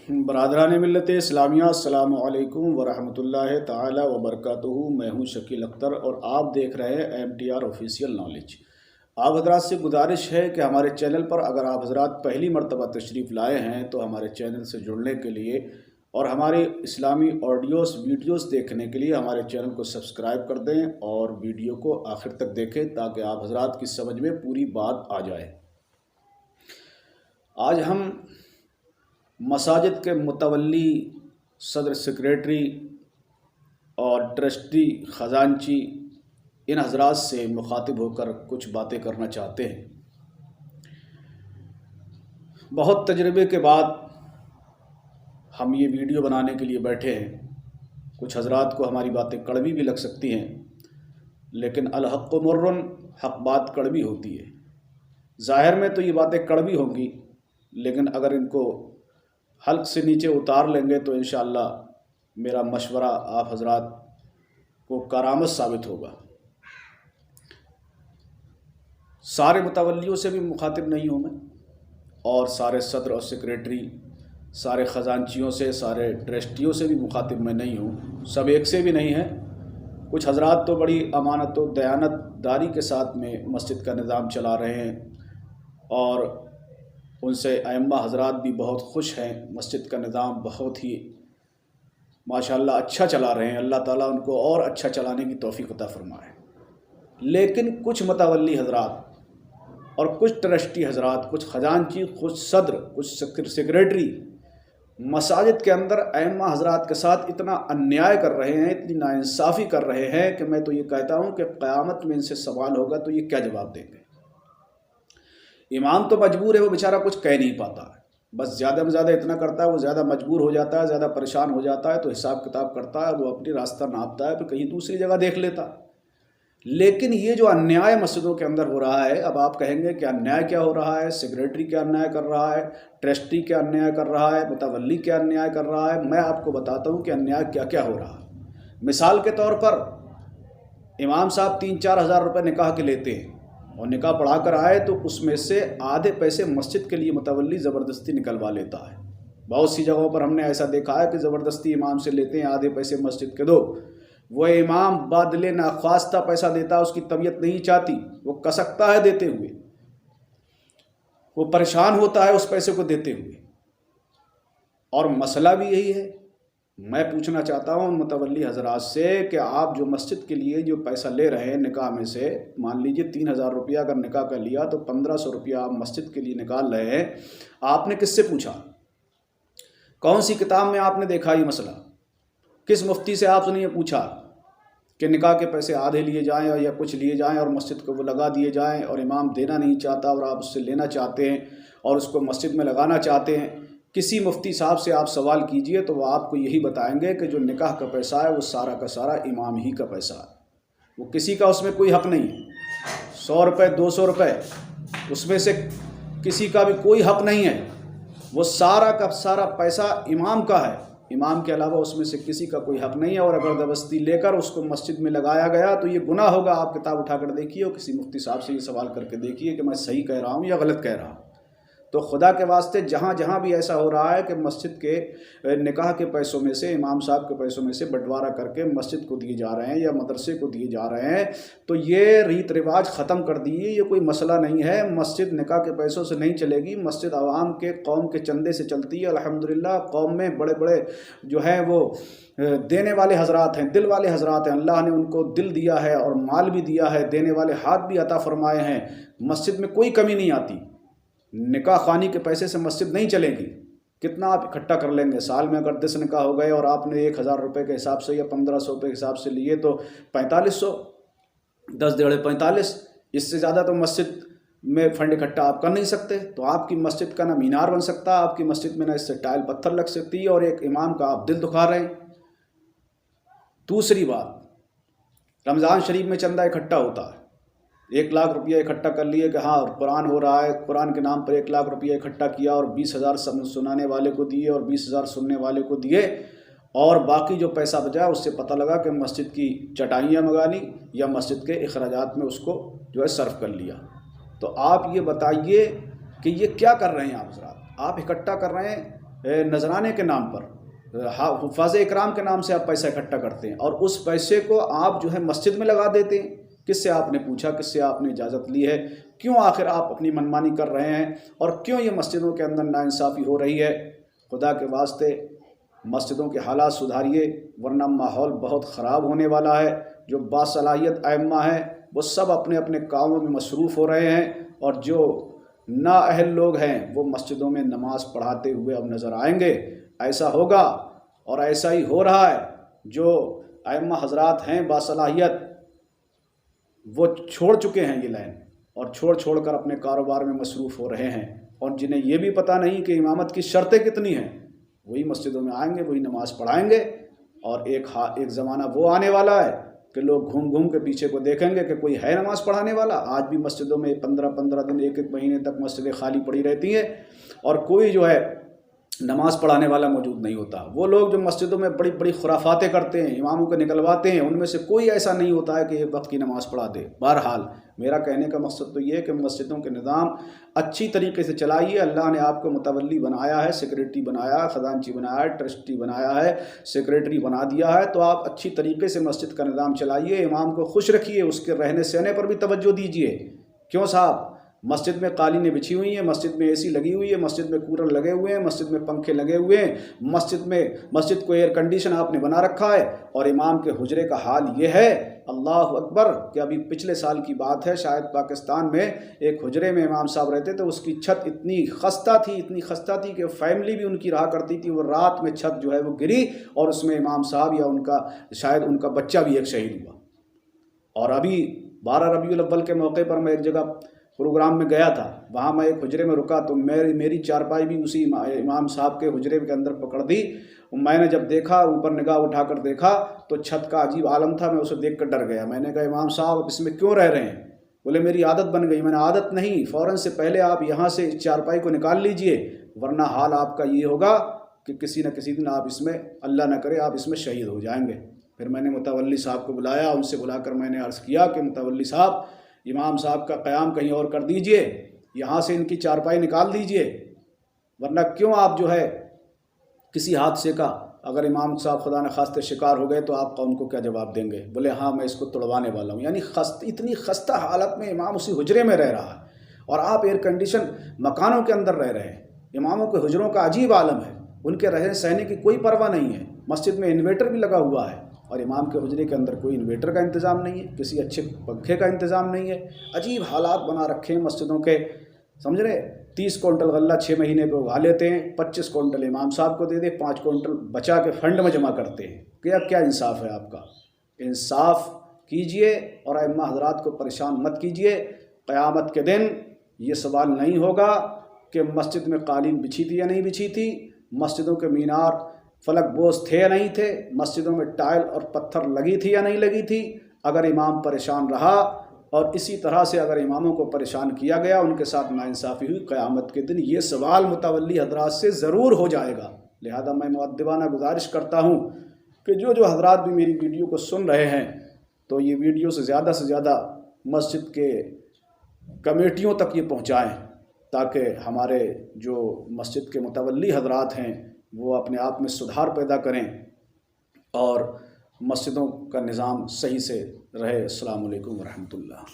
برادران ملت اسلامیہ، السلام علیکم ورحمۃ اللہ تعالی وبرکاتہ۔ میں ہوں شکیل اختر اور آپ دیکھ رہے ہیں MTR آفیشیل نالج۔ آپ حضرات سے گزارش ہے کہ ہمارے چینل پر اگر آپ حضرات پہلی مرتبہ تشریف لائے ہیں تو ہمارے چینل سے جڑنے کے لیے اور ہماری اسلامی آڈیوز ویڈیوز دیکھنے کے لیے ہمارے چینل کو سبسکرائب کر دیں اور ویڈیو کو آخر تک دیکھیں تاکہ آپ حضرات کی سمجھ میں پوری بات آ جائے۔ آج ہم مساجد کے متولی، صدر سیکریٹری اور ٹرسٹی خزانچی ان حضرات سے مخاطب ہو کر کچھ باتیں کرنا چاہتے ہیں۔ بہت تجربے کے بعد ہم یہ ویڈیو بنانے کے لیے بیٹھے ہیں۔ کچھ حضرات کو ہماری باتیں کڑوی بھی لگ سکتی ہیں، لیکن الحق مرن، حق بات کڑوی ہوتی ہے۔ ظاہر میں تو یہ باتیں کڑوی ہوں گی، لیکن اگر ان کو حلق سے نیچے اتار لیں گے تو انشاءاللہ میرا مشورہ آپ حضرات کو کارآمد ثابت ہوگا۔ سارے متولیوں سے بھی مخاطب نہیں ہوں میں، اور سارے صدر اور سیکریٹری، سارے خزانچیوں سے، سارے ٹرسٹیوں سے بھی مخاطب میں نہیں ہوں، سب ایک سے بھی نہیں ہیں۔ کچھ حضرات تو بڑی امانت و دیانت داری کے ساتھ میں مسجد کا نظام چلا رہے ہیں، اور ان سے ائمہ حضرات بھی بہت خوش ہیں۔ مسجد کا نظام بہت ہی ماشاءاللہ اچھا چلا رہے ہیں، اللہ تعالیٰ ان کو اور اچھا چلانے کی توفیق عطا فرمائے۔ لیکن کچھ متولی حضرات اور کچھ ٹرسٹی حضرات، کچھ خزانچی، کچھ صدر، کچھ سیکریٹری مساجد کے اندر ائمہ حضرات کے ساتھ اتنا انیائے کر رہے ہیں، اتنی ناانصافی کر رہے ہیں کہ میں تو یہ کہتا ہوں کہ قیامت میں ان سے سوال ہوگا تو یہ کیا جواب دیں گے۔ امام تو مجبور ہے، وہ بیچارہ کچھ کہہ نہیں پاتا ہے، بس زیادہ میں زیادہ اتنا کرتا ہے، وہ زیادہ مجبور ہو جاتا ہے، زیادہ پریشان ہو جاتا ہے تو حساب کتاب کرتا ہے، وہ اپنی راستہ ناپتا ہے، پھر کہیں دوسری جگہ دیکھ لیتا۔ لیکن یہ جو انیائے مسجدوں کے اندر ہو رہا ہے، اب آپ کہیں گے کہ انیائے کیا ہو رہا ہے؟ سیکریٹری کیا انیائے کر رہا ہے؟ ٹرسٹی کیا انیائے کر رہا ہے؟ متولی کیا انیائے کر رہا ہے؟ میں آپ کو بتاتا ہوں کہ انیائے کیا کیا ہو رہا ہے۔ مثال کے طور پر امام صاحب 3-4 ہزار روپے نکاح کے لیتے ہیں، اور نکاح پڑھا کر آئے تو اس میں سے آدھے پیسے مسجد کے لیے متولی زبردستی نکلوا لیتا ہے۔ بہت سی جگہوں پر ہم نے ایسا دیکھا ہے کہ زبردستی امام سے لیتے ہیں، آدھے پیسے مسجد کے دو۔ وہ امام بادلے ناخواستہ پیسہ دیتا ہے، اس کی طبیعت نہیں چاہتی، وہ کسکتا ہے دیتے ہوئے، وہ پریشان ہوتا ہے اس پیسے کو دیتے ہوئے، اور مسئلہ بھی یہی ہے۔ میں پوچھنا چاہتا ہوں متولی حضرات سے کہ آپ جو مسجد کے لیے جو پیسہ لے رہے ہیں نکاح میں سے، مان لیجئے 3,000 روپیہ اگر نکاح کا لیا تو 1,500 روپیہ آپ مسجد کے لیے نکال رہے ہیں، آپ نے کس سے پوچھا؟ کون سی کتاب میں آپ نے دیکھا یہ مسئلہ؟ کس مفتی سے آپ نے یہ پوچھا کہ نکاح کے پیسے آدھے لیے جائیں یا کچھ لیے جائیں اور مسجد کو وہ لگا دیے جائیں، اور امام دینا نہیں چاہتا اور آپ اس سے لینا چاہتے ہیں اور اس کو مسجد میں لگانا چاہتے ہیں؟ کسی مفتی صاحب سے آپ سوال کیجئے تو وہ آپ کو یہی بتائیں گے کہ جو نکاح کا پیسہ ہے وہ سارا کا سارا امام ہی کا پیسہ ہے، وہ کسی کا اس میں کوئی حق نہیں ہے۔ 100 روپے 200 روپے اس میں سے کسی کا بھی کوئی حق نہیں ہے، وہ سارا کا سارا پیسہ امام کا ہے، امام کے علاوہ اس میں سے کسی کا کوئی حق نہیں ہے۔ اور اگر زبردستی لے کر اس کو مسجد میں لگایا گیا تو یہ گناہ ہوگا۔ آپ کتاب اٹھا کر دیکھیے اور کسی مفتی صاحب سے یہ سوال کر کے دیکھیے کہ میں صحیح کہہ رہا ہوں یا غلط کہہ رہا ہوں۔ تو خدا کے واسطے جہاں جہاں بھی ایسا ہو رہا ہے کہ مسجد کے نکاح کے پیسوں میں سے، امام صاحب کے پیسوں میں سے بٹوارہ کر کے مسجد کو دیے جا رہے ہیں یا مدرسے کو دیے جا رہے ہیں، تو یہ ریت رواج ختم کر دیے۔ یہ کوئی مسئلہ نہیں ہے، مسجد نکاح کے پیسوں سے نہیں چلے گی، مسجد عوام کے قوم کے چندے سے چلتی ہے۔ الحمدللہ قوم میں بڑے بڑے جو ہیں وہ دینے والے حضرات ہیں، دل والے حضرات ہیں، اللہ نے ان کو دل دیا ہے اور مال بھی دیا ہے، دینے والے ہاتھ بھی عطا فرمائے ہیں۔ مسجد میں کوئی کمی نہیں آتی، نکاح خوانی کے پیسے سے مسجد نہیں چلے گی۔ کتنا آپ اکٹھا کر لیں گے؟ سال میں اگر 10 نکاح ہو گئے اور آپ نے 1,000 روپے کے حساب سے یا 1,500 روپے کے حساب سے لیے تو 4,500، 10 × 45، اس سے زیادہ تو مسجد میں فنڈ اکٹھا آپ کر نہیں سکتے۔ تو آپ کی مسجد کا نہ مینار بن سکتا، آپ کی مسجد میں نہ اس سے ٹائل پتھر لگ سکتی، اور ایک امام کا آپ دل دکھا رہے ہیں۔ دوسری بات، رمضان شریف میں چندہ اکٹھا ہوتا ہے، 1,00,000 روپیہ اکٹھا کر لیے کہ ہاں قرآن ہو رہا ہے، قرآن کے نام پر 1,00,000 روپیہ اکٹھا کیا اور 20,000 سنانے والے کو دیے اور 20,000 سننے والے کو دیے، اور باقی جو پیسہ بچا اس سے پتہ لگا کہ مسجد کی چٹائیاں منگا لی یا مسجد کے اخراجات میں اس کو جو ہے صرف کر لیا۔ تو آپ یہ بتائیے کہ یہ کیا کر رہے ہیں آپ حضرات؟ آپ اکٹھا کر رہے ہیں نذرانے کے نام پر، حفاظ اکرام کے نام سے آپ پیسہ اکٹھا کرتے ہیں اور اس پیسے کو آپ جو ہے مسجد میں لگا دیتے ہیں۔ کس سے آپ نے پوچھا، کس سے آپ نے اجازت لی ہے؟ کیوں آخر آپ اپنی منمانی کر رہے ہیں اور کیوں یہ مسجدوں کے اندر ناانصافی ہو رہی ہے؟ خدا کے واسطے مسجدوں کے حالات سدھاریے، ورنہ ماحول بہت خراب ہونے والا ہے۔ جو باصلاحیت ائمہ ہیں وہ سب اپنے اپنے کاموں میں مصروف ہو رہے ہیں، اور جو نااہل لوگ ہیں وہ مسجدوں میں نماز پڑھاتے ہوئے اب نظر آئیں گے۔ ایسا ہوگا اور ایسا ہی ہو رہا ہے۔ جو ائمہ حضرات ہیں باصلاحیت وہ چھوڑ چکے ہیں یہ لائن، اور چھوڑ کر اپنے کاروبار میں مصروف ہو رہے ہیں، اور جنہیں یہ بھی پتہ نہیں کہ امامت کی شرطیں کتنی ہیں، وہی مسجدوں میں آئیں گے، وہی نماز پڑھائیں گے۔ اور ایک زمانہ وہ آنے والا ہے کہ لوگ گھوم کے پیچھے کو دیکھیں گے کہ کوئی ہے نماز پڑھانے والا۔ آج بھی مسجدوں میں 15 دن، ایک مہینے تک مسجدیں خالی پڑی رہتی ہیں اور کوئی جو ہے نماز پڑھانے والا موجود نہیں ہوتا۔ وہ لوگ جو مسجدوں میں بڑی بڑی خرافاتیں کرتے ہیں، اماموں کو نکلواتے ہیں، ان میں سے کوئی ایسا نہیں ہوتا ہے کہ ایک وقت کی نماز پڑھا دے۔ بہرحال میرا کہنے کا مقصد تو یہ ہے کہ مسجدوں کے نظام اچھی طریقے سے چلائیے۔ اللہ نے آپ کو متولی بنایا ہے، سیکریٹری بنایا ہے، خزانچی بنایا ہے، ٹرسٹی بنایا ہے، سیکریٹری بنا دیا ہے، تو آپ اچھی طریقے سے مسجد کا نظام چلائیے، امام کو خوش رکھیے، اس کے رہنے سہنے پر بھی توجہ دیجیے۔ کیوں صاحب؟ مسجد میں قالینیں بچھی ہوئی ہیں، مسجد میں اے سی لگی ہوئی ہے، مسجد میں کولر لگے ہوئے ہیں، مسجد میں پنکھے لگے ہوئے ہیں، مسجد کو ایئر کنڈیشن آپ نے بنا رکھا ہے، اور امام کے حجرے کا حال یہ ہے، اللہ اکبر، کہ ابھی پچھلے سال کی بات ہے، شاید پاکستان میں ایک حجرے میں امام صاحب رہتے تھے، اس کی چھت اتنی خستہ تھی کہ فیملی بھی ان کی رہا کرتی تھی، وہ رات میں چھت جو ہے وہ گری اور اس میں امام صاحب یا شاید ان کا بچہ بھی ایک شہید ہوا۔ اور ابھی 12 ربیع الاول کے موقع پر میں ایک جگہ پروگرام میں گیا تھا، وہاں میں ایک حجرے میں رکا تو میری چارپائی بھی اسی امام صاحب کے حجرے کے اندر پکڑ دی۔ میں نے جب دیکھا، اوپر نگاہ اٹھا کر دیکھا تو چھت کا عجیب عالم تھا، میں اسے دیکھ کر ڈر گیا۔ میں نے کہا امام صاحب اب اس میں کیوں رہ رہے ہیں؟ بولے میری عادت بن گئی۔ میں نے عادت نہیں، فوراً سے پہلے آپ یہاں سے چارپائی کو نکال لیجئے، ورنہ حال آپ کا یہ ہوگا کہ کسی نہ کسی دن آپ اس میں، اللہ نہ کرے، آپ اس میں شہید ہو جائیں گے۔ پھر میں نے متولی صاحب کو بلایا، ان سے بلا کر میں نے عرض کیا کہ متولی صاحب، امام صاحب کا قیام کہیں اور کر دیجئے، یہاں سے ان کی چارپائی نکال دیجئے، ورنہ کیوں آپ جو ہے کسی حادثے کا، اگر امام صاحب خدا نخواستہ شکار ہو گئے تو آپ قوم کو کیا جواب دیں گے؟ بولے ہاں میں اس کو توڑوانے والا ہوں۔ یعنی اتنی خستہ حالت میں امام اسی حجرے میں رہ رہا ہے اور آپ ایئر کنڈیشن مکانوں کے اندر رہ رہے ہیں۔ اماموں کے حجروں کا عجیب عالم ہے، ان کے رہنے سہنے کی کوئی پرواہ نہیں ہے۔ مسجد میں انویٹر بھی لگا ہوا ہے اور امام کے حجرے کے اندر کوئی انویٹر کا انتظام نہیں ہے، کسی اچھے پنکھے کا انتظام نہیں ہے۔ عجیب حالات بنا رکھے ہیں مسجدوں کے، سمجھ رہے؟ 30 کوئنٹل غلہ 6 مہینے پہ اگا لیتے ہیں، 25 کوئنٹل امام صاحب کو دے دے، 5 کوئنٹل بچا کے فنڈ میں جمع کرتے ہیں۔ کیا انصاف ہے آپ کا؟ انصاف کیجئے اور ائمہ حضرات کو پریشان مت کیجئے۔ قیامت کے دن یہ سوال نہیں ہوگا کہ مسجد میں قالین بچھی تھی یا نہیں بچھی تھی، مسجدوں کے مینار فلک بوز تھے یا نہیں تھے، مسجدوں میں ٹائل اور پتھر لگی تھی یا نہیں لگی تھی۔ اگر امام پریشان رہا اور اسی طرح سے اگر اماموں کو پریشان کیا گیا، ان کے ساتھ ناانصافی ہوئی، قیامت کے دن یہ سوال متولی حضرات سے ضرور ہو جائے گا۔ لہذا میں مؤدبانہ گزارش کرتا ہوں کہ جو حضرات بھی میری ویڈیو کو سن رہے ہیں تو یہ ویڈیو سے زیادہ مسجد کے کمیٹیوں تک یہ پہنچائیں، تاکہ ہمارے جو مسجد کے متولی حضرات ہیں وہ اپنے آپ میں سدھار پیدا کریں اور مسجدوں کا نظام صحیح سے رہے۔ السلام علیکم ورحمۃ اللہ۔